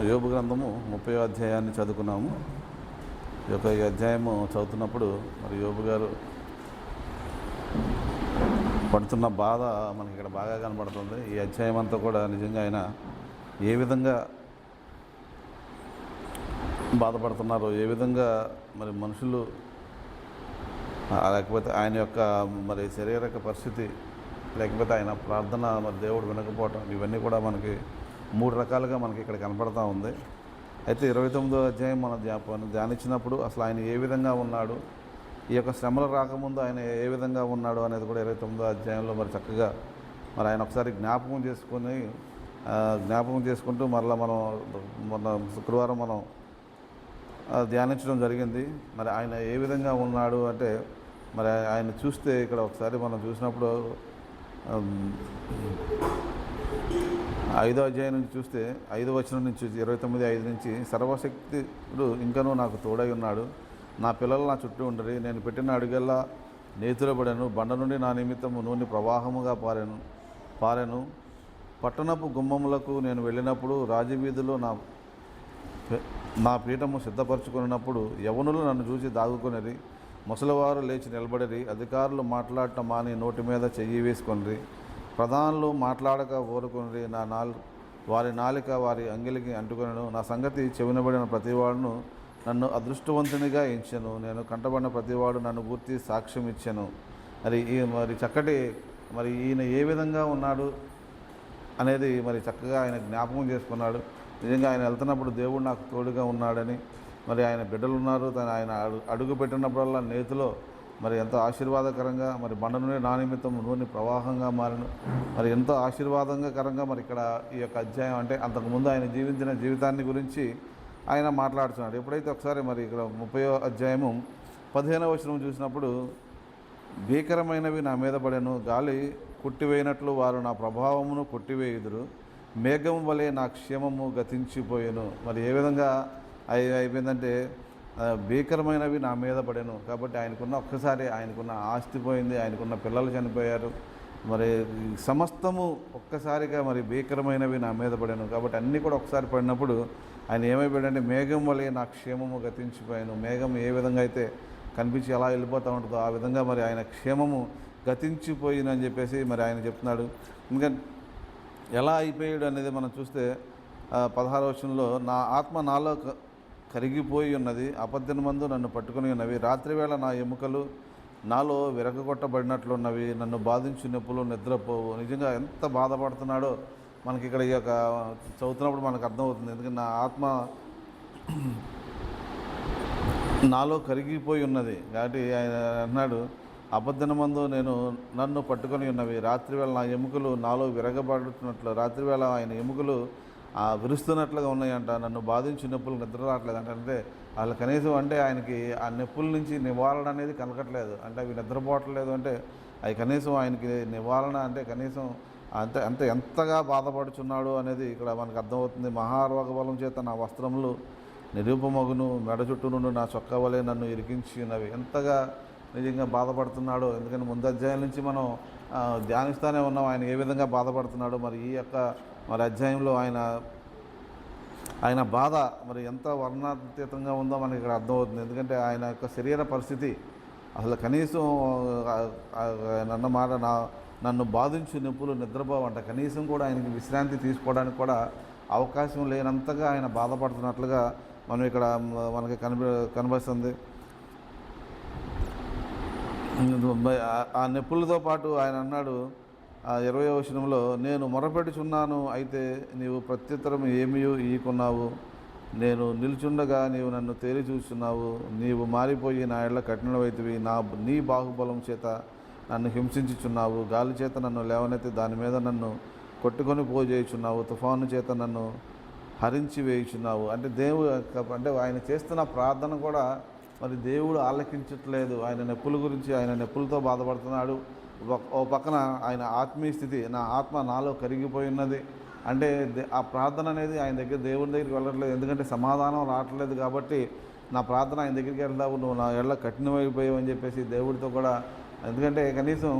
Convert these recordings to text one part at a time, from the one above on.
యోబు గ్రంథము 30వ అధ్యాయాన్ని చదువుకున్నాము. ఈ అధ్యాయము చదువుతున్నప్పుడు మరి యోబు గారు పడుతున్న బాధ మనకి ఇక్కడ బాగా కనబడుతుంది. ఈ అధ్యాయం అంతా కూడా నిజంగా ఆయన ఏ విధంగా బాధపడుతున్నారో, ఏ విధంగా మరి మనుషులు లేకపోతే ఆయన యొక్క మరి శారీరక పరిస్థితి, లేకపోతే ఆయన ప్రార్థన మరి దేవుడు వినకపోవటం, ఇవన్నీ కూడా మనకి 3 రకాలుగా మనకి ఇక్కడ కనపడతా ఉంది. అయితే 29వ అధ్యాయం మనం ధ్యానించినప్పుడు అసలు ఆయన ఏ విధంగా ఉన్నాడు, ఈ యొక్క శ్రమలు రాకముందు ఆయన ఏ విధంగా ఉన్నాడు అనేది కూడా 29వ అధ్యాయంలో మరి చక్కగా మరి ఆయన ఒకసారి జ్ఞాపకం చేసుకుంటూ మరలా మన శుక్రవారం మనం ధ్యానించడం జరిగింది. మరి ఆయన ఏ విధంగా ఉన్నాడు అంటే మరి ఆయన చూస్తే ఇక్కడ ఒకసారి మనం చూసినప్పుడు 5వ అధ్యాయం నుంచి చూస్తే 5వ వచనం నుంచి 29:5 నుంచి సర్వశక్తుడు ఇంకనూ నాకు తోడై ఉన్నాడు, నా పిల్లలు నా చుట్టూ ఉండరు, నేను పెట్టిన అడుగల్లా నేతులబడను, బండ నుండి నా నిమిత్తము నూనె ప్రవాహముగా పారెను. పట్టణపు గుమ్మములకు నేను వెళ్ళినప్పుడు రాజవీధిలో నా పీఠము సిద్ధపరచుకున్నప్పుడు యవనులు నన్ను చూసి దాగుకొనిరి, ముసలివారు లేచి నిలబడిరి, అధికారులు మాట్లాడటం మాని నోటి మీద చెయ్యి వేసుకొనిరి, ప్రధానులు మాట్లాడక ఊరుకొనిరి, వారి నాలిక వారి అంగిలికి అంటుకొనెను. నా సంగతి చెవినబడిన ప్రతివాడును నన్ను అదృష్టవంతునిగా ఎంచెను, నేను కంటబడిన ప్రతివాడు నన్ను గుర్తి సాక్ష్యం ఇచ్చెను. మరి చక్కటి మరి ఈయన ఏ విధంగా ఉన్నాడు అనేది మరి చక్కగా ఆయన జ్ఞాపకం చేసుకున్నాడు. నిజంగా ఆయన వెళ్తున్నప్పుడు దేవుడు నాకు తోడుగా ఉన్నాడని, మరి ఆయన బిడ్డలు ఉన్నారు, ఆయన అడుగు పెట్టినప్పుడల్లా నేతిలో మరి ఎంతో ఆశీర్వాదకరంగా, మరి బండ నుండి నా నిమిత్తం నూనె ప్రవాహంగా మారిన, మరి ఎంతో ఆశీర్వాదంగా మరి ఇక్కడ ఈ యొక్క అధ్యాయం అంటే అంతకుముందు ఆయన జీవించిన జీవితాన్ని గురించి ఆయన మాట్లాడుతున్నాడు. ఎప్పుడైతే ఒకసారి మరి ఇక్కడ 30వ అధ్యాయము 15వ వచనం చూసినప్పుడు, భీకరమైనవి నా మీద పడెను, గాలి కొట్టివేయినట్లు వారు నా ప్రభావమును కొట్టివేయుదురు, మేఘం వలె నా క్షేమము గతించిపోయాను. మరి ఏ విధంగా అయిపోయిందంటే భీకరమైనవి నా మీద పడాను. కాబట్టి ఆయనకున్న ఆస్తి పోయింది, ఆయనకున్న పిల్లలు చనిపోయారు, మరి సమస్తము ఒక్కసారిగా మరి భీకరమైనవి నా మీద పడాను. కాబట్టి అన్నీ కూడా ఒకసారి పడినప్పుడు ఆయన ఏమైపోయాడంటే మేఘం వలె నా క్షేమము గతించిపోయాను. మేఘం ఏ విధంగా అయితే కనిపించి ఎలా వెళ్ళిపోతూ ఉంటుందో ఆ విధంగా మరి ఆయన క్షేమము గతించిపోయిందని చెప్పేసి మరి ఆయన చెప్తున్నాడు. ఇంకా ఎలా అయిపోయాడు అనేది మనం చూస్తే 16వ వచనంలో, నా ఆత్మ నాలో కరిగిపోయి ఉన్నది, అపద్దినమందు నన్ను పట్టుకుని ఉన్నవి, రాత్రివేళ నా ఎముకలు నాలో విరగొట్టబడినట్లున్నవి, నన్ను బాధించు నొప్పులు నిద్రపోవు. నిజంగా ఎంత బాధపడుతున్నాడో మనకి ఇక్కడ ఈ యొక్క చదువుతున్నప్పుడు మనకు అర్థమవుతుంది. ఎందుకంటే నా ఆత్మ నాలో కరిగిపోయి ఉన్నది. కాబట్టి ఆయన అన్నాడు, అబద్ధనమందు నన్ను పట్టుకొని ఉన్నవి, రాత్రివేళ నా ఎముకలు నాలో విరగబడుతున్నట్లు, రాత్రివేళ ఆయన ఎముకలు విరుస్తున్నట్లుగా ఉన్నాయంట, నన్ను బాధించి నొప్పులు నిద్ర రావట్లేదు అంటే వాళ్ళు కనీసం అంటే ఆయనకి ఆ నొప్పుల నుంచి నివారణ అనేది కలగట్లేదు, అంటే అవి నిద్రపోవట్లేదు, అంటే అవి కనీసం ఆయనకి నివారణ అంటే కనీసం ఎంతగా బాధపడుచున్నాడు అనేది ఇక్కడ మనకు అర్థమవుతుంది. మహారోగ బలం చేత నా వస్త్రములు నిరూపమగును, మెడ చుట్టూ నుండి నా చొక్కా వలె నన్ను ఇరికించి ఉన్నవి. ఎంతగా నిజంగా బాధపడుతున్నాడు. ఎందుకంటే ముందు అధ్యాయం నుంచి మనం ధ్యానిస్తూనే ఉన్నాం ఆయన ఏ విధంగా బాధపడుతున్నాడు. మరి ఈ యొక్క మరి అధ్యాయంలో ఆయన బాధ మరి ఎంత వర్ణాతీతంగా ఉందో మనకి ఇక్కడ అర్థమవుతుంది. ఎందుకంటే ఆయన యొక్క శరీర పరిస్థితి అసలు కనీసం నన్ను బాధించు నొప్పులు నిద్రపోవంట, కనీసం కూడా ఆయనకి విశ్రాంతి తీసుకోవడానికి కూడా అవకాశం లేనంతగా ఆయన బాధపడుతున్నట్లుగా మనం ఇక్కడ మనకి కనిపిస్తుంది. ఆ నొప్పులతో పాటు ఆయన అన్నాడు 20వ వచనంలో, నేను మొరపెట్టుచున్నాను, అయితే నీవు ప్రత్యుత్తరం ఏమీ ఇయ్యకున్నావు, నేను నిల్చుండగా నీవు నన్ను తేలి చూస్తున్నావు, నీవు మారిపోయి నా ఎడల కఠినమైతివి, నీ బాహుబలం చేత నన్ను హింసించుచున్నావు, గాలి చేత నన్ను లేవనెత్తి దాని మీద నన్ను కొట్టుకొని పోజేయుచున్నావు, తుఫాను చేత నన్ను హరించి వేయుచున్నావు. అంటే ఆయన చేస్తున్న ప్రార్థన కూడా మరి దేవుడు ఆలకించట్లేదు. ఆయన నొప్పుల గురించి ఆయన నొప్పులతో బాధపడుతున్నాడు. ఓ పక్కన ఆయన ఆత్మీయ స్థితి, నా ఆత్మ నాలో కరిగిపోయి ఉన్నది అంటే ఆ ప్రార్థన అనేది ఆయన దేవుని దగ్గరికి వెళ్ళట్లేదు. ఎందుకంటే సమాధానం రావట్లేదు కాబట్టి నా ప్రార్థన ఆయన దగ్గరికి వెళ్తావు, నువ్వు నా ఎళ్ళ కఠినమైపోయావు అని చెప్పేసి దేవుడితో కూడా. ఎందుకంటే కనీసం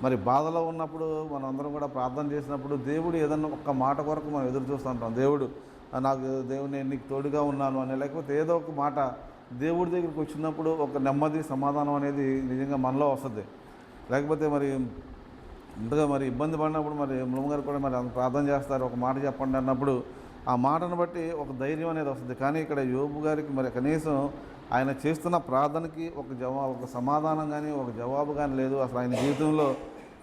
మరి బాధలో ఉన్నప్పుడు మనం అందరం కూడా ప్రార్థన చేసినప్పుడు దేవుడు ఏదన్నా ఒక్క మాట కొరకు మనం ఎదురు చూస్తూ ఉంటాం. దేవుడు నాకు దేవుడు నేను నీకు తోడుగా ఉన్నాను అని, లేకపోతే ఏదో ఒక మాట దేవుడి దగ్గరికి వచ్చినప్పుడు ఒక నెమ్మది సమాధానం అనేది నిజంగా మనలో వస్తుంది. లేకపోతే మరి ఇంతగా మరి ఇబ్బంది పడినప్పుడు మరి గారు కూడా మరి అంత ప్రార్థన చేస్తారు, ఒక మాట చెప్పండి అన్నప్పుడు ఆ మాటను బట్టి ఒక ధైర్యం అనేది వస్తుంది. కానీ ఇక్కడ యోబు గారికి మరి కనీసం ఆయన చేస్తున్న ప్రార్థనకి ఒక సమాధానం కానీ ఒక జవాబు కానీ లేదు అసలు ఆయన జీవితంలో.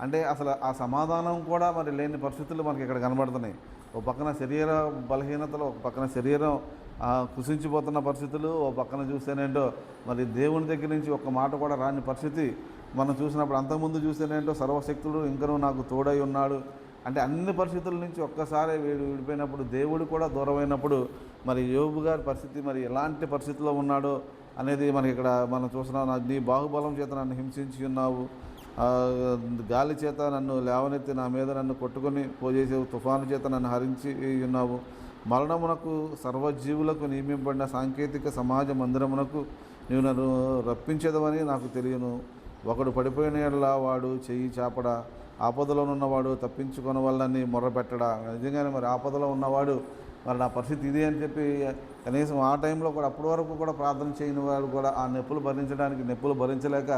అంటే అసలు ఆ సమాధానం కూడా మరి లేని పరిస్థితులు మనకి ఇక్కడ కనబడుతున్నాయి. ఒక పక్కన శరీర బలహీనతలు, ఒక పక్కన శరీరం కుసించిపోతున్న పరిస్థితులు, ఒక పక్కన చూస్తేనేంటో మరి దేవుని దగ్గర నుంచి ఒక్క మాట కూడా రాని పరిస్థితి మనం చూసినప్పుడు. అంతకుముందు చూస్తేనేంటో సర్వశక్తుడు ఇంకనూ నాకు తోడై ఉన్నాడు అంటే అన్ని పరిస్థితుల నుంచి ఒక్కసారి విడిపోయినప్పుడు, దేవుడు కూడా దూరమైనప్పుడు మరి యోబు గారి పరిస్థితి మరి ఎలాంటి పరిస్థితిలో ఉన్నాడో అనేది మనకి ఇక్కడ మనం చూస్తున్నాం. నీ బాహుబలం చేత నన్ను హింసించి ఉన్నావు, గాలి చేత నన్ను లేవనెత్తి నా మీద నన్ను కొట్టుకొని పోజేసేవు, తుఫాను చేత నన్ను హరించి ఉన్నావు, మరణమునకు సర్వజీవులకు నియమింపబడిన సాంకేతిక సమాజ మందిరమునకు నీవు నన్ను రప్పించేదవని నాకు తెలియను. ఒకడు పడిపోయిన యెడల వాడు చెయ్యి చాపడా, ఆపదలో ఉన్నవాడు తప్పించుకొని వాళ్ళని మొర్రపెట్టడా. నిజంగానే మరి ఆపదలో ఉన్నవాడు మరి నా పరిస్థితి ఇది అని చెప్పి కనీసం ఆ టైంలో కూడా అప్పటి వరకు కూడా ప్రార్థన చేయని వాడు కూడా ఆ నొప్పులు భరించలేక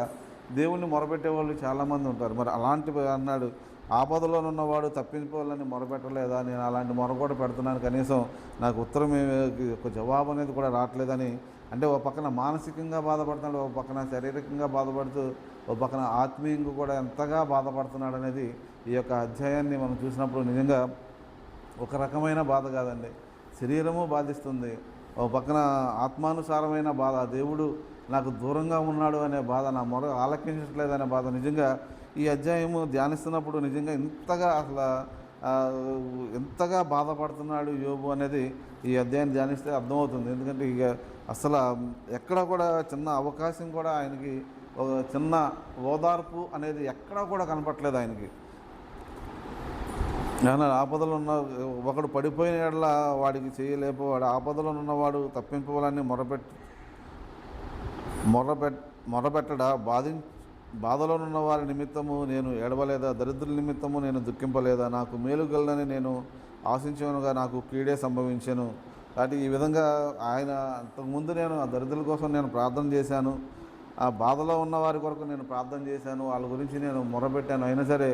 దేవుణ్ణి మొరపెట్టే వాళ్ళు చాలామంది ఉంటారు. మరి అలాంటి అన్నాడు, ఆపదలో ఉన్నవాడు తప్పించుకోవాలని మొరపెట్టలేదా, నేను అలాంటి మొర కూడా పెడుతున్నాను, కనీసం నాకు ఉత్తరం ఒక జవాబు అనేది కూడా రావట్లేదని. అంటే ఒక పక్కన మానసికంగా బాధపడుతున్నాడు, ఒక పక్కన శారీరకంగా బాధపడుతూ, ఒక పక్కన ఆత్మీయంగా కూడా ఎంతగా బాధపడుతున్నాడు అనేది ఈ యొక్క అధ్యాయాన్ని మనం చూసినప్పుడు నిజంగా ఒక రకమైన బాధ కాదండి, శరీరము బాధిస్తుంది, ఒక పక్కన ఆత్మానుసారమైన బాధ, దేవుడు నాకు దూరంగా ఉన్నాడు అనే బాధ, నా మొర ఆలకించట్లేదనే బాధ. నిజంగా ఈ అధ్యాయము ధ్యానిస్తున్నప్పుడు నిజంగా ఎంతగా బాధపడుతున్నాడు యోబు అనేది ఈ అధ్యాయాన్ని ధ్యానిస్తే అర్థమవుతుంది. ఎందుకంటే ఇక అసలు ఎక్కడ కూడా చిన్న అవకాశం కూడా ఆయనకి, ఒక చిన్న ఓదార్పు అనేది ఎక్కడా కూడా కనపట్లేదు ఆయనకి. ఆపదలో ఉన్న ఒకడు పడిపోయిన యెడల వాడికి చేయలేకపోవాడు, ఆపదలో ఉన్నవాడు తప్పింపవాలని మొరపెట్టడా, బాధలో ఉన్న వారి నిమిత్తము నేను ఏడవలేదా, దరిద్రుల నిమిత్తము నేను దుఃఖింపలేదా, నాకు మేలు గలనని నేను ఆశించనుగా నాకు కీడే సంభవించాను. కాబట్టి ఈ విధంగా ఆయన అంతకుముందు నేను ఆ దరిద్రుల కోసం నేను ప్రార్థన చేశాను, ఆ బాధలో ఉన్న వారి కొరకు నేను ప్రార్థన చేశాను, వాళ్ళ గురించి నేను మొరపెట్టాను, అయినా సరే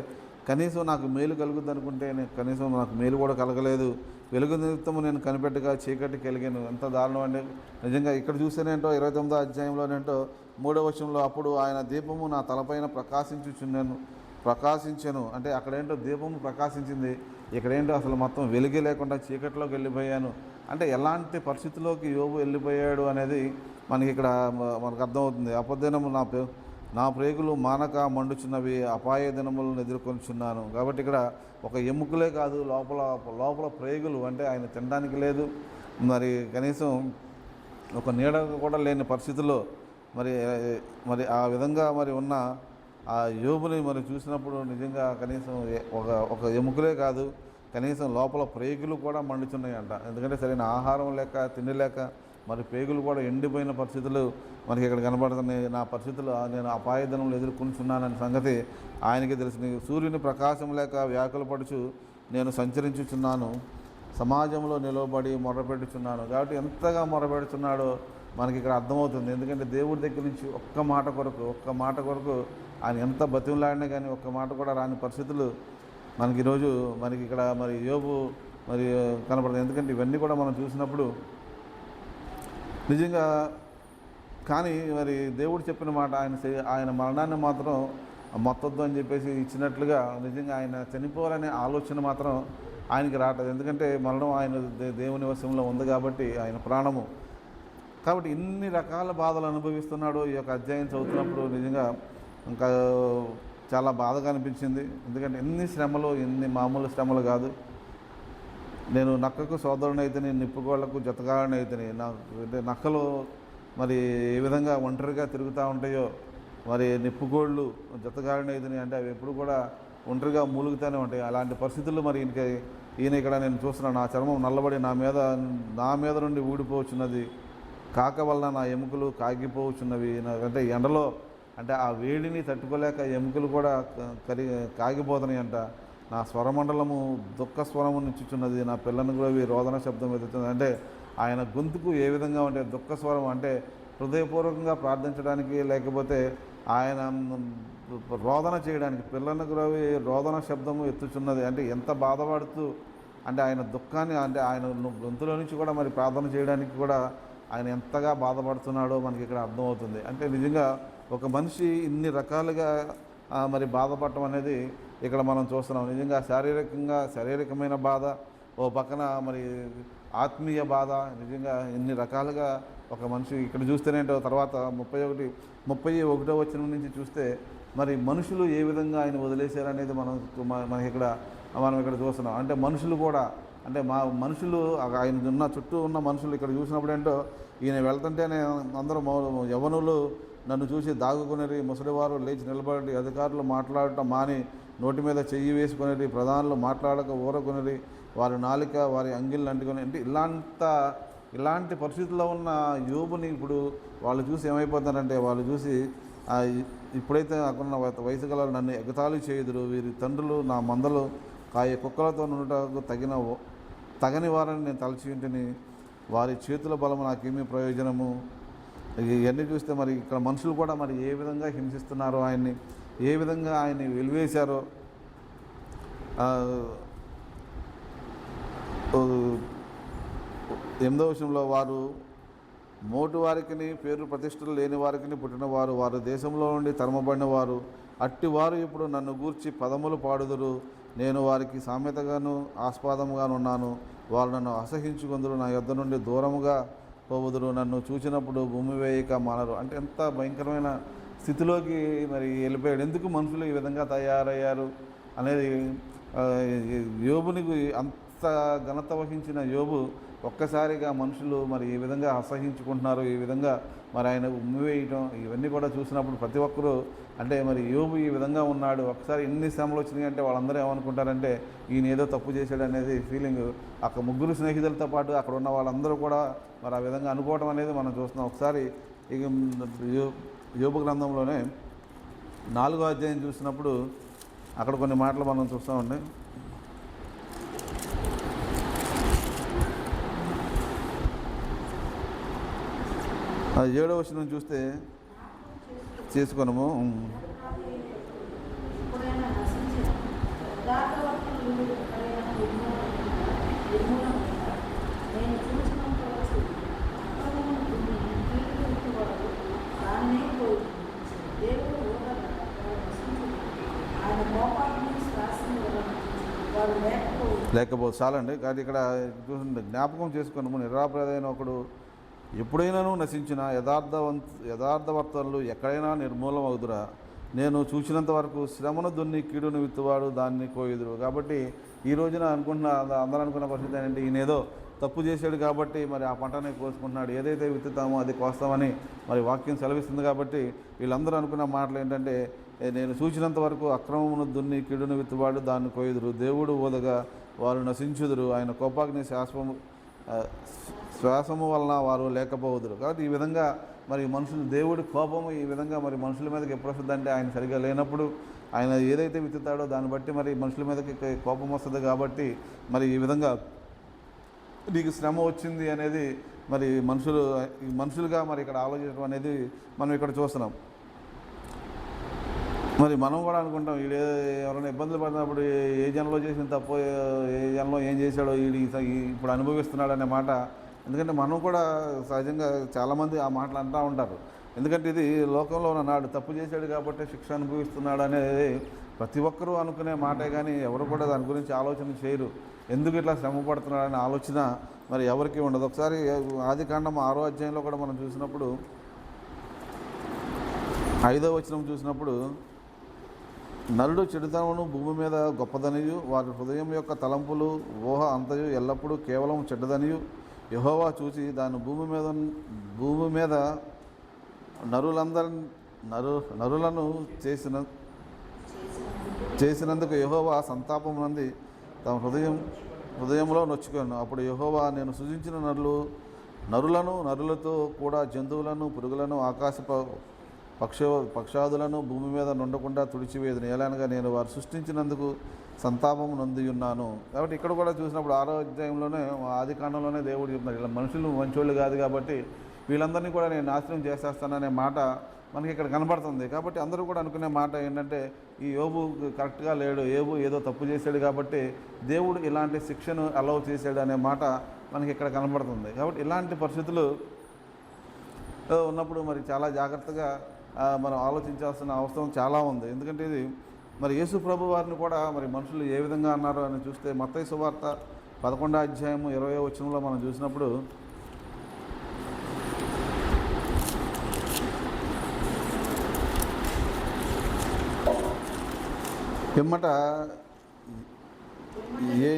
కనీసం నాకు మేలు కలుగుద్ది అనుకుంటే కనీసం నాకు మేలు కూడా కలగలేదు, వెలుగు నిమిత్తము నేను కనిపెట్టగా చీకటి కలిగాను. ఎంత దారుణం అండి నిజంగా. ఇక్కడ చూస్తేనేంటో 29వ అధ్యాయంలోనేంటో 3వ వచనంలో, అప్పుడు ఆయన దీపము నా తలపైన ప్రకాశించెను అంటే అక్కడేంటో దీపము ప్రకాశించింది, ఇక్కడేంటో అసలు మొత్తం వెలుగే లేకుండా చీకటిలోకి వెళ్ళిపోయాను. అంటే ఎలాంటి పరిస్థితిలోకి యోబు వెళ్ళిపోయాడు అనేది మనకి ఇక్కడ మనకు అర్థమవుతుంది. అపదినము నా ప్రేగులు మానక మండుచున్నవి, అపాయ దినములను ఎదుర్కొనిచున్నాను. కాబట్టి ఇక్కడ ఒక ఎముకలే కాదు, లోపల ప్రేగులు, అంటే ఆయన తినడానికి లేదు, మరి కనీసం ఒక నీడ కూడా లేని పరిస్థితుల్లో మరి ఆ విధంగా మరి ఉన్న ఆ యోబుని మరి చూసినప్పుడు నిజంగా కనీసం ఒక ఎముకలే కాదు, కనీసం లోపల ప్రేగులు కూడా మండుచున్నాయంట. ఎందుకంటే సరైన ఆహారం లేక తిండి లేక మరి పేగులు కూడా ఎండిపోయిన పరిస్థితులు మనకి ఇక్కడ కనబడుతున్నాయి. నా పరిస్థితులు నేను అపాయ దినములు ఎదుర్కొంటున్నాననే సంగతి ఆయనకి తెలిసింది. సూర్యుని ప్రకాశం లేక వ్యాకులు పడుచు నేను సంచరించుచున్నాను, సమాజంలో నిలవబడి మొరపెట్టుచున్నాను. కాబట్టి ఎంతగా మొరపెడుతున్నాడో మనకి ఇక్కడ అర్థమవుతుంది. ఎందుకంటే దేవుడి దగ్గర నుంచి ఒక్క మాట కొరకు ఆయన ఎంత బతిమలాడినా కానీ ఒక్క మాట కూడా రాని పరిస్థితులు మనకి ఈరోజు ఇక్కడ మరి యోబు మరి కనపడుతుంది. ఎందుకంటే ఇవన్నీ కూడా మనం చూసినప్పుడు నిజంగా కానీ మరి దేవుడు చెప్పిన మాట ఆయన మరణాన్ని మాత్రం మొత్తొద్దు అని చెప్పేసి ఇచ్చినట్లుగా నిజంగా ఆయన చనిపోవాలనే ఆలోచన మాత్రం ఆయనకి రావట్లేదు. ఎందుకంటే మరణం ఆయన దేవుని వశంలో ఉంది కాబట్టి ఆయన ప్రాణము. కాబట్టి ఇన్ని రకాల బాధలు అనుభవిస్తున్నాడు. ఈ యొక్క అధ్యాయం చదువుతున్నప్పుడు నిజంగా ఇంకా చాలా బాధగా అనిపించింది. ఎందుకంటే ఎన్ని శ్రమలు, ఎన్ని మామూలు శ్రమలు కాదు. నేను నక్కకు సోదరునైతేనే, నిప్పుకోళ్లకు జతగాడనైతేనే. అంటే నక్కలు మరి ఏ విధంగా ఒంటరిగా తిరుగుతూ ఉంటాయో, మరి నిప్పుకోళ్ళు జతగాడనైతేనే అంటే అవి ఎప్పుడు కూడా ఒంటరిగా మూలుగుతూనే ఉంటాయి. అలాంటి పరిస్థితుల్లో మరి ఈయన ఇక్కడ నేను చూస్తున్నాను, నా చర్మం నల్లబడి నా మీద నుండి ఊడిపోవచ్చున్నది, కాక వలన నా ఎముకలు కాగిపోవచ్చున్నవి. అంటే ఎండలో అంటే ఆ వేడిని తట్టుకోలేక ఎముకలు కూడా కాగిపోతున్నాయి అంట. నా స్వరమండలము దుఃఖ స్వరము నిచ్చుచున్నది, నా పిల్లను గురవి రోదన శబ్దం ఎదుగుతుంది. అంటే ఆయన గొంతుకు ఏ విధంగా ఉంటే దుఃఖ స్వరం అంటే హృదయపూర్వకంగా ప్రార్థించడానికి, లేకపోతే ఆయన రోదన చేయడానికి, పిల్లను గురవి రోదన శబ్దము ఎత్తుచున్నది అంటే ఎంత బాధపడుతూ, అంటే ఆయన దుఃఖాన్ని, అంటే ఆయన గొంతులో నుంచి కూడా మరి ప్రార్థన చేయడానికి కూడా ఆయన ఎంతగా బాధపడుతున్నాడో మనకి ఇక్కడ అర్థమవుతుంది. అంటే నిజంగా ఒక మనిషి ఇన్ని రకాలుగా మరి బాధపడటం అనేది ఇక్కడ మనం చూస్తున్నాం. నిజంగా శారీరకమైన బాధ ఓ పక్కన, మరి ఆత్మీయ బాధ, నిజంగా ఇన్ని రకాలుగా ఒక మనిషి ఇక్కడ చూస్తేనేంటో తర్వాత 31వ వచనం నుంచి చూస్తే మరి మనుషులు ఏ విధంగా ఆయన వదిలేశారనేది మనకి మనం ఇక్కడ చూస్తున్నాం. అంటే మనుషులు కూడా, అంటే మనుషులు ఆయన ఉన్న చుట్టూ ఉన్న మనుషులు ఇక్కడ చూసినప్పుడు ఏంటో, ఈయన వెళ్తుంటేనే అందరూ యవ్వనులు నన్ను చూసి దాగుకునేది, ముసలివారు లేచి నిలబడి, అధికారులు మాట్లాడటం మాని నోటి మీద చెయ్యి వేసుకునేది, ప్రధానులు మాట్లాడక ఊరకునేది, వారి నాలిక వారి అంగిళ్ళు అంటుకుని, అంటే ఇలాంటి పరిస్థితుల్లో ఉన్న యోబుని ఇప్పుడు వాళ్ళు చూసి ఏమైపోతున్నారంటే, వాళ్ళు చూసి ఇప్పుడైతే నాకున్న వయసు గల నన్ను ఎగతాళి చేయుదురు, వీరి తండ్రులు నా మందలు కాయ కుక్కలతో నుండుటకు తగని వారని నేను తలచి ఉంటిని, వారి చేతుల బలము నాకేమీ ప్రయోజనము. ఇవన్నీ చూస్తే మరి ఇక్కడ మనుషులు కూడా మరి ఏ విధంగా హింసిస్తున్నారో, ఆయన్ని ఏ విధంగా ఆయన్ని వెలివేశారో. 8వ వచనంలో, వారు మోటు వారికి పేరు ప్రతిష్టలు లేని వారికి పుట్టినవారు, వారు దేశంలో నుండి తరమబడిన వారు, అట్టివారు ఇప్పుడు నన్ను గూర్చి పదములు పాడుదురు, నేను వారికి సామెతగాను ఆస్పాదముగాను ఉన్నాను, వారు నన్ను అసహించుకొందురు, నా యొద్ద నుండి దూరముగా పోవుదురు, నన్ను చూచినప్పుడు భూమి వేయక మానరు. అంటే ఎంత భయంకరమైన స్థితిలోకి మరి వెళ్ళిపోయాడు. ఎందుకు మనుషులు ఈ విధంగా తయారయ్యారు అనేది, యోబునికి అంత ఘనత వహించిన యోబు ఒక్కసారిగా మనుషులు మరి ఈ విధంగా అసహించుకుంటున్నారు, ఈ విధంగా మరి ఆయన ఉమ్మివేయటం, ఇవన్నీ కూడా చూసినప్పుడు ప్రతి ఒక్కరూ, అంటే మరి యోబు ఈ విధంగా ఉన్నాడు, ఒకసారి ఎన్ని శ్రమలు వచ్చినాయి అంటే వాళ్ళందరూ ఏమనుకుంటారంటే ఈయన ఏదో తప్పు చేశాడు అనేది ఫీలింగ్ అక్కడ ముగ్గురు స్నేహితులతో పాటు అక్కడ ఉన్న వాళ్ళందరూ కూడా మరి ఆ విధంగా అనుకోవడం అనేది మనం చూస్తున్నాం. ఒకసారి ఇక యోబు గ్రంథంలోనే 4వ అధ్యాయం చూసినప్పుడు అక్కడ కొన్ని మాటలు మనం చూస్తామండి. 7వ వచనం చూస్తే, చేసుకొనము లేకపోతే చాలండి. కానీ ఇక్కడ చూడండి, జ్ఞాపకం చేసుకున్నాము, నిరాపరాధైన ఒకడు ఎప్పుడైనాను నశించిన యథార్థవర్తనులు ఎక్కడైనా నిర్మూలం అవుదురా, నేను చూసినంత వరకు శ్రమను దున్ని కీడును విత్తువాడు దాన్ని కోయుదురు. కాబట్టి ఈ రోజున అందరూ అనుకున్న పరిస్థితి ఏంటంటే, ఈయన ఏదో తప్పు చేశాడు కాబట్టి మరి ఆ పంటనే కోసుకుంటున్నాడు, ఏదైతే విత్తుతామో అది కోస్తామని మరి వాక్యం సెలవిస్తుంది. కాబట్టి వీళ్ళందరూ అనుకున్న మాటలు ఏంటంటే, నేను చూసినంత వరకు అక్రమమును దున్ని కీడును విత్తువాడు దాన్ని కోయుదురు, దేవుడు ఓదగా వారు నశించుదురు, ఆయన కోపాగ్ని శ్వాసము వలన వారు లేకపోదురు. కాబట్టి ఈ విధంగా మరి మనుషులు, దేవుడి కోపము ఈ విధంగా మరి మనుషుల మీదకి ఎప్పుడు వస్తుందంటే, ఆయన సరిగ్గా లేనప్పుడు ఆయన ఏదైతే విత్తుతాడో దాన్ని బట్టి మరి మనుషుల మీదకి కోపం వస్తుంది. కాబట్టి మరి ఈ విధంగా నీకు శ్రమ వచ్చింది అనేది మరి మనుషులుగా మరి ఇక్కడ ఆలోచించడం అనేది మనం ఇక్కడ చూస్తున్నాం. మరి మనం కూడా అనుకుంటాం, వీడు ఎవరైనా ఇబ్బందులు పడినప్పుడు ఏ జన్మలో చేసిన తప్పు, ఏ జన్మలో ఏం చేశాడో వీడు ఇప్పుడు అనుభవిస్తున్నాడు అనే మాట. ఎందుకంటే మనం కూడా సహజంగా చాలామంది ఆ మాటలు అంటూ ఉంటారు. ఎందుకంటే ఇది లోకంలో ఉన్నాడు, తప్పు చేశాడు కాబట్టి శిక్ష అనుభవిస్తున్నాడు అనేది ప్రతి ఒక్కరూ అనుకునే మాటే, కానీ ఎవరు కూడా దాని గురించి ఆలోచన చేయరు. ఎందుకు ఇట్లా శ్రమ పడుతున్నాడనే ఆలోచన మరి ఎవరికి ఉండదు. ఒకసారి ఆదికాండం 6వ అధ్యాయంలో కూడా మనం చూసినప్పుడు 5వ వచనం చూసినప్పుడు, నరుడు చెడుతనమును భూమి మీద గొప్పదనియు, వారి హృదయం యొక్క తలంపులు ఊహ అంతయు ఎల్లప్పుడూ కేవలం చెడ్డదనియు యెహోవా చూసి దాని భూమి మీద నరులను చేసినందుకు యెహోవా సంతాపం నంది తమ హృదయంలో నొచ్చుకొను. అప్పుడు యెహోవా, నేను సృజించిన నరులను, నరులతో కూడా జంతువులను, పురుగులను, పక్షాదులను భూమి మీద నుండకుండా తుడిచివేదును, ఎలానగా నేను వారు సృష్టించినందుకు సంతాపం నొంది ఉన్నాను. కాబట్టి ఇక్కడ కూడా చూసినప్పుడు 6వ అధ్యాయంలోనే, ఆది కాండంలోనే దేవుడు చెప్తున్నాడు, ఇలా మనుషులు మంచోళ్ళు కాదు కాబట్టి వీళ్ళందరినీ కూడా నేను నాశనం చేసేస్తాననే మాట మనకి ఇక్కడ కనబడుతుంది. కాబట్టి అందరూ కూడా అనుకునే మాట ఏంటంటే, ఈ యోబు కరెక్ట్గా లేడు, యోబు ఏదో తప్పు చేశాడు కాబట్టి దేవుడు ఇలాంటి శిక్షను అలౌ చేశాడు అనే మాట మనకి ఇక్కడ కనబడుతుంది. కాబట్టి ఇలాంటి పరిస్థితులు ఉన్నప్పుడు మరి చాలా జాగ్రత్తగా మనం ఆలోచించాల్సిన అవసరం చాలా ఉంది. ఎందుకంటే ఇది మరి యేసు ప్రభు వారిని కూడా మరి మనుషులు ఏ విధంగా అన్నారు అని చూస్తే, మత్తయి సువార్త 11వ అధ్యాయము 20వ వచనంలో మనం చూసినప్పుడు, పిమ్మట ఏ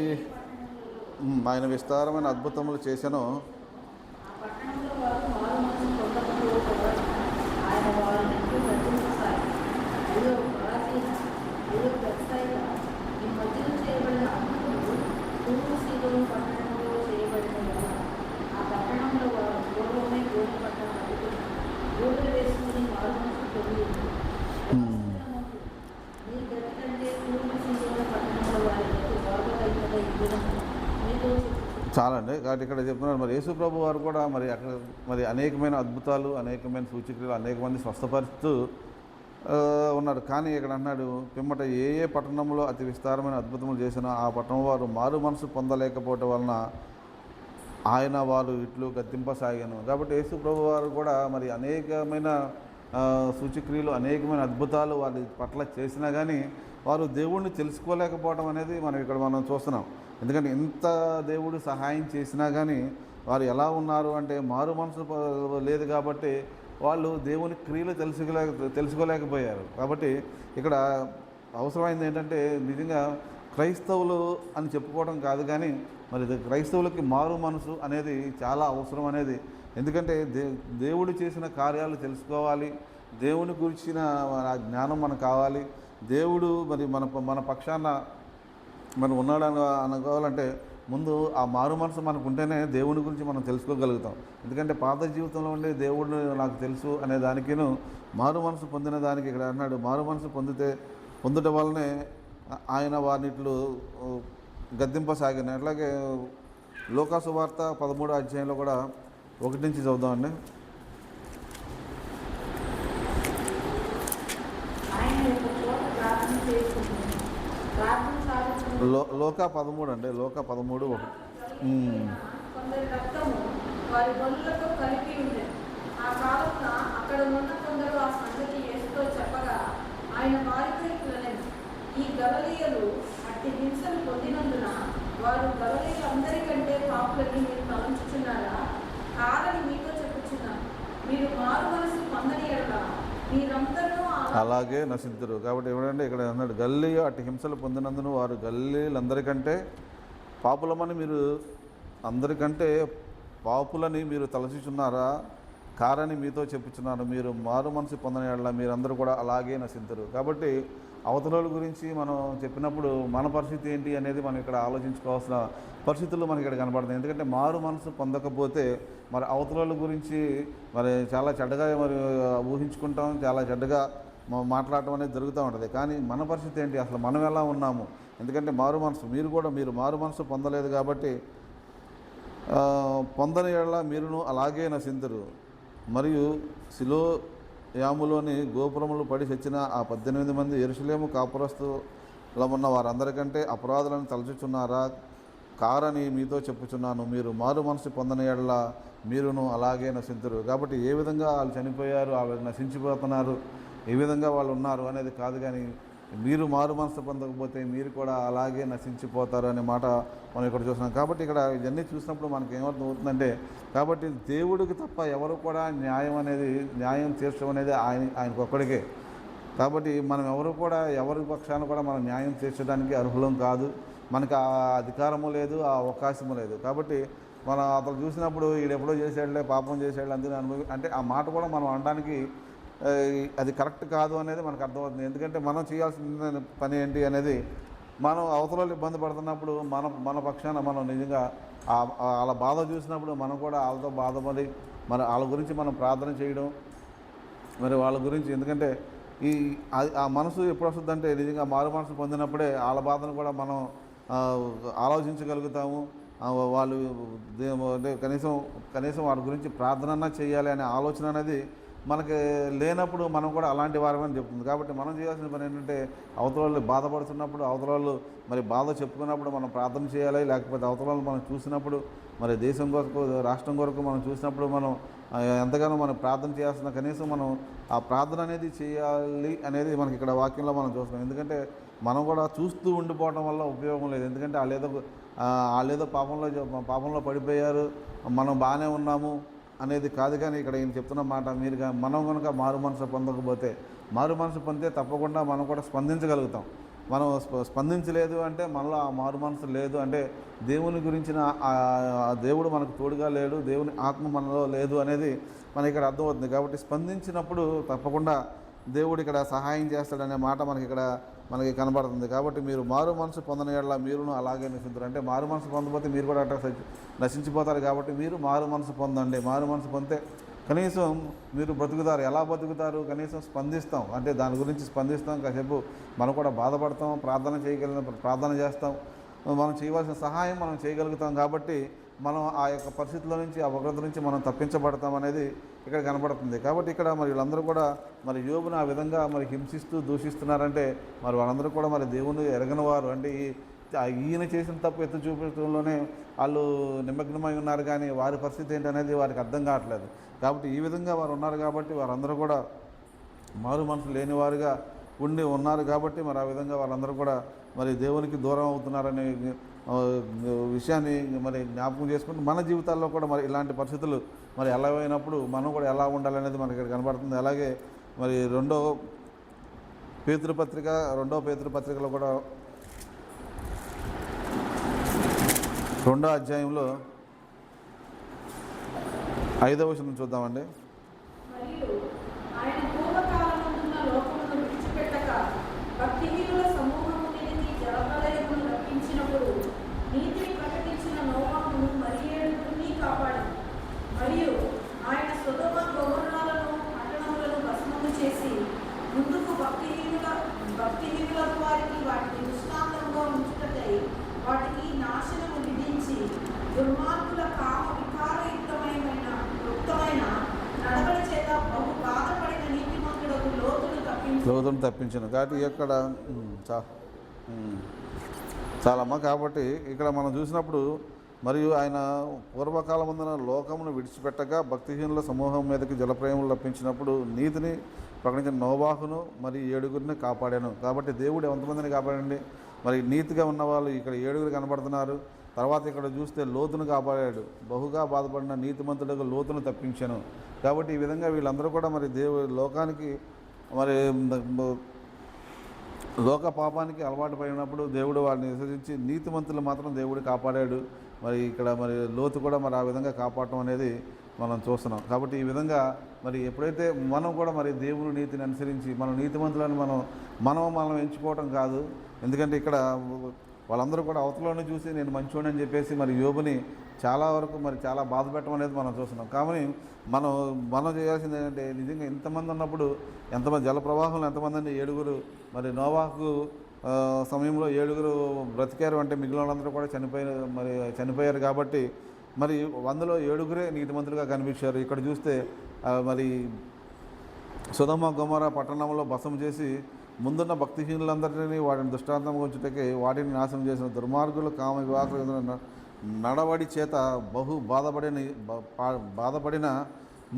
ఆయన విస్తారమైన అద్భుతములు చేశానో చాలండి. కాబట్టి ఇక్కడ చెప్తున్నారు మరి యేసు ప్రభు వారు కూడా మరి అక్కడ మరి అనేకమైన అద్భుతాలు, అనేకమైన సూచక్రియలు, అనేక మంది స్వస్థపరుస్తూ ఉన్నాడు. కానీ ఇక్కడ అన్నాడు, పిమ్మట ఏ ఏ పట్టణంలో అతి విస్తారమైన అద్భుతములు చేసినా ఆ పట్టణం వారు మారు మనసు పొందలేకపోవటం వలన ఆయన వారు ఇట్లు గద్దింపసాగాను. కాబట్టి యేసు ప్రభు వారు కూడా మరి అనేకమైన సూచక్రియలు, అనేకమైన అద్భుతాలు వారి పట్ల చేసినా కానీ వారు దేవుణ్ణి తెలుసుకోలేకపోవడం అనేది మనం చూస్తున్నాం. ఎందుకంటే ఎంత దేవుడు సహాయం చేసినా కానీ వారు ఎలా ఉన్నారు అంటే మారు మనసు లేదు కాబట్టి వాళ్ళు దేవుని క్రియలు తెలుసుకోలేకపోయారు. కాబట్టి ఇక్కడ అవసరమైంది ఏంటంటే, నిజంగా క్రైస్తవులు అని చెప్పుకోవడం కాదు కానీ మరి క్రైస్తవులకి మారు మనసు అనేది చాలా అవసరం అనేది. ఎందుకంటే దేవుడు చేసిన కార్యాలు తెలుసుకోవాలి, దేవుని గురించిన జ్ఞానం మనకు కావాలి. దేవుడు మరి మన పక్షాన మనం ఉన్నాడని అనుకోవాలంటే ముందు ఆ మారు మనసు మనకు ఉంటేనే దేవుని గురించి మనం తెలుసుకోగలుగుతాం. ఎందుకంటే పాత జీవితంలో ఉండే దేవుడు నాకు తెలుసు అనే దానికిను మారు మనసు పొందిన దానికి ఇక్కడ అన్నాడు, మారు మనసు పొందుట వల్లనే ఆయన వారినిట్లు గద్దింపసాగాను. అట్లాగే లూకా సువార్త 13వ అధ్యాయంలో కూడా 1 నుంచి చదువుదామండి. లోకా 13 అండి, లోకా 13:1. కొందరి రక్తము వారి బలులతో కలిపి ఉండేది. ఆ కాలంలో అక్కడ ఉన్న కొందరు ఆ సంగతి యేసుతో చెప్పగా ఆయన వారితో ఇట్లనెను, ఈ గలిలయులు అట్టి హింసలు పొందినందున వారు గలిలయులందరికంటే పాపులని మీరు తలంచుచున్నారా? కాదని మీతో చెప్పుచున్నాను, మీరు మారు మనసు పొందని ఎడల మీరందరూ అలాగే నశింతురు. కాబట్టి ఏమంటే ఇక్కడ అన్నాడు, గలిలయ అట్టి హింసలు పొందినందున వారు గలిలయులందరికంటే పాపులమని మీరు అందరికంటే పాపులని మీరు తలచుచున్నారా? కారని మీతో చెప్పుచున్నాను, మీరు మారు మనసు పొందని ఎడల మీరందరూ కూడా అలాగే నశింతురు. కాబట్టి అవతల గురించి మనం చెప్పినప్పుడు మన పరిస్థితి ఏంటి అనేది మనం ఇక్కడ ఆలోచించుకోవాల్సిన పరిస్థితులు మనకి ఇక్కడ కనబడుతుంది. ఎందుకంటే మారు మనసు పొందకపోతే మరి అవతల గురించి మరి చాలా చెడ్డగా మరి ఊహించుకుంటాం, చాలా చెడ్డగా మాట్లాడటం అనేది జరుగుతూ ఉంటుంది. కానీ మన పరిస్థితి ఏంటి, అసలు మనం ఎలా ఉన్నాము? ఎందుకంటే మారు మనసు మీరు మారు మనసు పొందలేదు కాబట్టి పొందని ఎడల మీరును అలాగే నశింతురు. మరియు సిలోయాములోని గోపురములు పడి చచ్చిన ఆ 18 మంది యెరూషలేము కాపురస్తుల ఉన్న వారందరికంటే అపరాధులను తలచుచున్నారా? కారని మీతో చెప్పుచున్నాను, మీరు మారు మనసు పొందని ఎడల మీరును అలాగే నశింతురు. కాబట్టి ఏ విధంగా వాళ్ళు చనిపోయారు, వాళ్ళు నశించిపోతున్నారు, ఏ విధంగా వాళ్ళు ఉన్నారు అనేది కాదు, కానీ మీరు మారు మనసు పొందకపోతే మీరు కూడా అలాగే నశించిపోతారు అనే మాట మనం ఇక్కడ చూస్తున్నాం. కాబట్టి ఇక్కడ ఇవన్నీ చూసినప్పుడు మనకి ఏమవుతుందంటే, కాబట్టి దేవుడికి తప్ప ఎవరు కూడా న్యాయం తీర్చడం అనేది ఆయనకు ఒక్కడికే. కాబట్టి మనం ఎవరి పక్షాన కూడా మనం న్యాయం తీర్చడానికి అర్హులం కాదు, మనకు ఆ అధికారము లేదు, ఆ అవకాశము లేదు. కాబట్టి మనం అతను చూసినప్పుడు ఈడెప్పుడో చేసాడులే, పాపం చేసాడు అందుకని అంటే ఆ మాట కూడా మనం అనడానికి అది కరెక్ట్ కాదు అనేది మనకు అర్థమవుతుంది. ఎందుకంటే మనం చేయాల్సిన పని ఏంటి అనేది, మనం అవతల ఇబ్బంది పడుతున్నప్పుడు మన పక్షాన మనం నిజంగా వాళ్ళ బాధ చూసినప్పుడు మనం కూడా వాళ్ళతో బాధపడి వాళ్ళ గురించి మనం ప్రార్థన చేయడం, మరి వాళ్ళ గురించి ఎందుకంటే ఈ ఆ మనసు ఎప్పుడు వస్తుందంటే నిజంగా మారు మనసు పొందినప్పుడే వాళ్ళ బాధను కూడా మనం ఆ, ఆలోచించగలుగుతాము. ఆ, వాళ్ళు అంటే కనీసం వాళ్ళ గురించి ప్రార్థన చేయాలి అనే ఆలోచన అనేది మనకి లేనప్పుడు మనం కూడా అలాంటి వారమని చెప్తుంది. కాబట్టి మనం చేయాల్సిన పని ఏంటంటే అవతల వాళ్ళు బాధపడుతున్నప్పుడు, అవతల వాళ్ళు మరి బాధ చెప్పుకున్నప్పుడు మనం ప్రార్థన చేయాలి. లేకపోతే అవతల వాళ్ళు మనం చూసినప్పుడు, మరి దేశం కొరకు, రాష్ట్రం కొరకు మనం చూసినప్పుడు మనం ఎంతగానో మనం ప్రార్థన చేయాల్సిన, కనీసం మనం ఆ ప్రార్థన అనేది చేయాలి అనేది మనకి ఇక్కడ వాక్యంలో మనం చూస్తున్నాం. ఎందుకంటే మనం కూడా చూస్తూ ఉండిపోవడం వల్ల ఉపయోగం లేదు. ఎందుకంటే వాళ్ళేదో పాపంలో పడిపోయారు, మనం బాగానే ఉన్నాము అనేది కాదు. కానీ ఇక్కడ ఈయన చెప్తున్న మాట, మనం కనుక మారు మనసు పొందకపోతే, మారు మనసు పొందితే తప్పకుండా మనం కూడా స్పందించగలుగుతాం. మనం స్పందించలేదు అంటే మనలో ఆ మారు మనసు లేదు అంటే దేవుని గురించిన ఆ దేవుడు మనకు తోడుగా లేడు, దేవుని ఆత్మ మనలో లేదు అనేది మనకి ఇక్కడ అర్థమవుతుంది. కాబట్టి స్పందించినప్పుడు తప్పకుండా దేవుడు ఇక్కడ సహాయం చేస్తాడనే మాట మనకి కనబడుతుంది. కాబట్టి మీరు మారు మనసు పొందని యెడల మీరును అలాగే నశించుతారు. అంటే మారు మనసు పొందకపోతే మీరు కూడా అట్లా నశించిపోతారు. కాబట్టి మీరు మారు మనసు పొందండి. మారు మనసు పొందితే కనీసం మీరు బ్రతుకుతారు. ఎలా బ్రతుకుతారు? కనీసం స్పందిస్తాం, అంటే దాని గురించి స్పందిస్తాం. కాసేపు మనం కూడా బాధపడతాం, ప్రార్థన చేస్తాం, మనం చేయవలసిన సహాయం మనం చేయగలుగుతాం. కాబట్టి మనం ఆ యొక్క పరిస్థితుల నుంచి, ఆ ఉగ్రత నుంచి మనం తప్పించబడతాం అనేది ఇక్కడ కనపడుతుంది. కాబట్టి ఇక్కడ మరి వీళ్ళందరూ కూడా మరి యోబును ఆ విధంగా మరి హింసిస్తూ దూషిస్తున్నారంటే మరి వాళ్ళందరూ కూడా మరి దేవుని ఎరగని వారు. అంటే ఈయన చేసిన తప్పు ఎత్తు చూపించడంలోనే వాళ్ళు నిమగ్నమై ఉన్నారు, కానీ వారి పరిస్థితి ఏంటనేది వారికి అర్థం కావట్లేదు. కాబట్టి ఈ విధంగా వారు ఉన్నారు. కాబట్టి వారందరూ కూడా మారు మనసు లేనివారుగా ఉన్నారు. కాబట్టి మరి ఆ విధంగా వాళ్ళందరూ కూడా మరి దేవునికి దూరం అవుతున్నారనే విషయాన్ని మరి జ్ఞాపకం చేసుకుంటూ మన జీవితాల్లో కూడా మరి ఇలాంటి పరిస్థితులు మరి ఎలా అయినప్పుడు మనం కూడా ఎలా ఉండాలనేది మనకి ఇక్కడ కనబడుతుంది. అలాగే మరి రెండో పేతురు పత్రికలో కూడా 2వ అధ్యాయంలో 5వ వచనం చూద్దామండి. మరియు ఆయన పూర్వకాలమందున్న లోకమును విడిచిపెట్టక భక్తిహీనుల సమూహము మీదికి జలప్రళయమును రప్పించినప్పుడు నీతిని ప్రకటించిన నోవాహును మరి 7 కాపాడాడు. మరియు ఆయన సొదొమ గొమొర్రాలను పట్టణములను భస్మము చేసి ముందుకు భక్తిహీనులకు వారికి వాటిని దృష్టాంతంగా ఉంచుటకై వాటికి నాశనము విధించి దుర్మార్గుల కామ వికారయుక్తమైన నడవడి చేత బహు బాధపడిన నీతిమంతులకు లోతును తప్పించను. కాబట్టి ఇక్కడ చాలమ్మా. కాబట్టి ఇక్కడ మనం చూసినప్పుడు మరియు ఆయన పూర్వకాలమందున లోకమును విడిచిపెట్టగా భక్తిహీనుల సమూహం మీదకి జలప్రయములు రప్పించినప్పుడు నీతిని ప్రకటించిన నోవాహును మరి 7 కాపాడాను. కాబట్టి దేవుడు ఎంతమందిని కాపాడండి? మరి నీతిగా ఉన్న వాళ్ళు ఇక్కడ 7 కనబడుతున్నారు. తర్వాత ఇక్కడ చూస్తే లోతును కాపాడాడు. బహుగా బాధపడిన నీతిమంతులకు లోతును తప్పించాను. కాబట్టి ఈ విధంగా వీళ్ళందరూ కూడా మరి లోకానికి మరి లోక పాపానికి అలవాటు పడినప్పుడు దేవుడు వారిని విసర్జించి నీతిమంతులు మాత్రం దేవుడు కాపాడాడు. మరి ఇక్కడ మరి లోతు కూడా మరి ఆ విధంగా కాపాడటం అనేది మనం చూస్తున్నాం. కాబట్టి ఈ విధంగా మరి ఎప్పుడైతే మనం కూడా మరి దేవుని నీతిని అనుసరించి మనం నీతిమంతులను మనం ఎంచుకోవటం కాదు. ఎందుకంటే ఇక్కడ వాళ్ళందరూ కూడా అవతలని చూసి నేను మంచోడని అని చెప్పేసి మరి యోబుని చాలా వరకు మరి చాలా బాధ పెట్టడం అనేది మనం చూస్తున్నాం. కాబట్టి మనం చేయాల్సింది ఏంటంటే నిజంగా ఇంతమంది ఉన్నప్పుడు ఎంతమంది జలప్రవాహంలో ఎంతమంది 7 మరి నోవాహు సమయంలో 7 బ్రతికారు అంటే మిగిలిన వాళ్ళందరూ కూడా చనిపోయారు. కాబట్టి మరి 100లో 7 నీతిమంతులుగా కనిపించారు. ఇక్కడ చూస్తే మరి సొదొమ గొమొర్రా పట్టణంలో భస్మం చేసి ముందున్న భక్తిహీనులందరినీ వాటిని దృష్టాంతంగా ఉంచుటకే వాటిని నాశనం చేసిన దుర్మార్గులు కామ వివాహ నడవడి చేత బహు బాధపడిన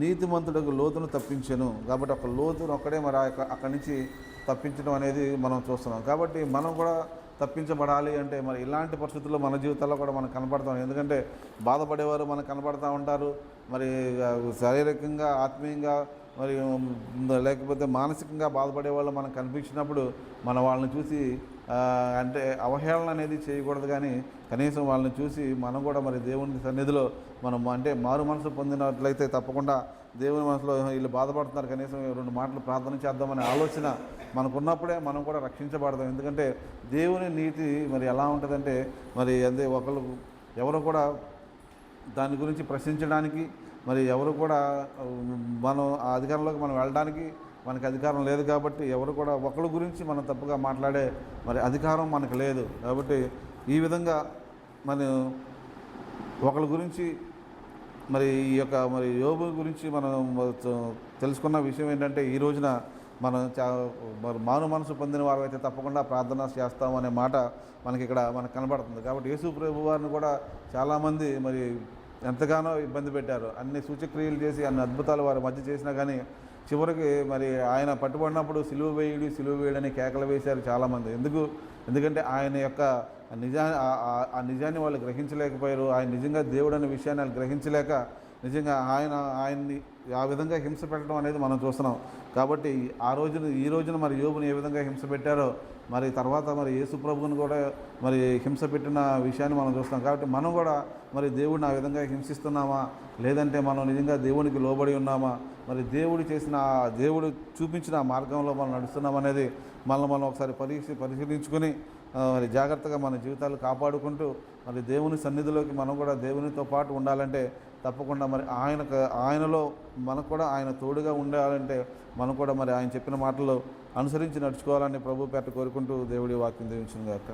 నీతిమంతుడికి లోతును తప్పించెను. కాబట్టి ఒక లోతును ఒక్కడే మరి అక్కడి నుంచి తప్పించడం అనేది మనం చూస్తున్నాం. కాబట్టి మనం కూడా తప్పించబడాలి అంటే మరి ఇలాంటి పరిస్థితుల్లో మన జీవితాల్లో కూడా మనకు కనపడతాం. ఎందుకంటే బాధపడేవారు మనకు కనపడుతూ ఉంటారు. మరి శారీరకంగా, ఆత్మీయంగా, మరి లేకపోతే మానసికంగా బాధపడే వాళ్ళు మనకు కనిపించినప్పుడు మన వాళ్ళని చూసి అంటే అవహేళన అనేది చేయకూడదు. కానీ కనీసం వాళ్ళని చూసి మనం కూడా మరి దేవుని సన్నిధిలో మనం అంటే మారు మనసు పొందినట్లయితే తప్పకుండా దేవుని మనసులో వీళ్ళు బాధపడుతున్నారు, కనీసం 2 మాటలు ప్రార్థన చేద్దామనే ఆలోచన మనకున్నప్పుడే మనం కూడా రక్షించబడతాం. ఎందుకంటే దేవుని నీతి మరి ఎలా ఉంటుందంటే మరి అదే ఎవరు కూడా దాని గురించి ప్రశ్నించడానికి మరి ఎవరు కూడా మనం ఆ అధికారంలోకి మనం వెళ్ళడానికి మనకి అధికారం లేదు. కాబట్టి ఎవరు కూడా ఒకరి గురించి మనం తప్పుగా మాట్లాడే మరి అధికారం మనకు లేదు. కాబట్టి ఈ విధంగా మనం ఒకరి గురించి మరి ఈ యొక్క మరి యోబు గురించి మనం తెలుసుకున్న విషయం ఏంటంటే, ఈ రోజున మనం మరి మారు మనసు పొందిన వారైతే తప్పకుండా ప్రార్థన చేస్తాం అనే మాట మనకు కనబడుతుంది. కాబట్టి యేసు ప్రభు వారిని కూడా చాలామంది మరి ఎంతగానో ఇబ్బంది పెట్టారు. అన్ని సూచక్రియలు చేసి అన్ని అద్భుతాలు వారి మధ్య చేసినా కానీ చివరికి మరి ఆయన పట్టుబడినప్పుడు సిలువ వేయడని కేకలు వేశారు చాలామంది. ఎందుకంటే ఆయన యొక్క ఆ నిజాన్ని వాళ్ళు గ్రహించలేకపోయారు. ఆయన నిజంగా దేవుడు అనే విషయాన్ని వాళ్ళు గ్రహించలేక నిజంగా ఆయన్ని ఆ విధంగా హింస పెట్టడం అనేది మనం చూస్తున్నాం. కాబట్టి ఈ రోజున మరి యోబుని ఏ విధంగా హింస పెట్టారో మరి తర్వాత మరి యేసు ప్రభువుని కూడా మరి హింస పెట్టిన విషయాన్ని మనం చూస్తున్నాం. కాబట్టి మనం కూడా మరి దేవుడిని ఆ విధంగా హింసిస్తున్నామా, లేదంటే మనం నిజంగా దేవునికి లోబడి ఉన్నామా, మరి దేవుడు చూపించిన మార్గంలో మనం నడుస్తున్నాం అనేది మనం ఒకసారి పరిశీలించుకొని మరి జాగ్రత్తగా మన జీవితాలు కాపాడుకుంటూ మరి దేవుని సన్నిధిలోకి మనం కూడా దేవునితో పాటు ఉండాలంటే తప్పకుండా మరి ఆయనలో మనకు కూడా ఆయన తోడుగా ఉండాలంటే మనం కూడా మరి ఆయన చెప్పిన మాటలు అనుసరించి నడుచుకోవాలని ప్రభు పేట కోరుకుంటూ దేవుడి వాక్యం దీవించును గాక.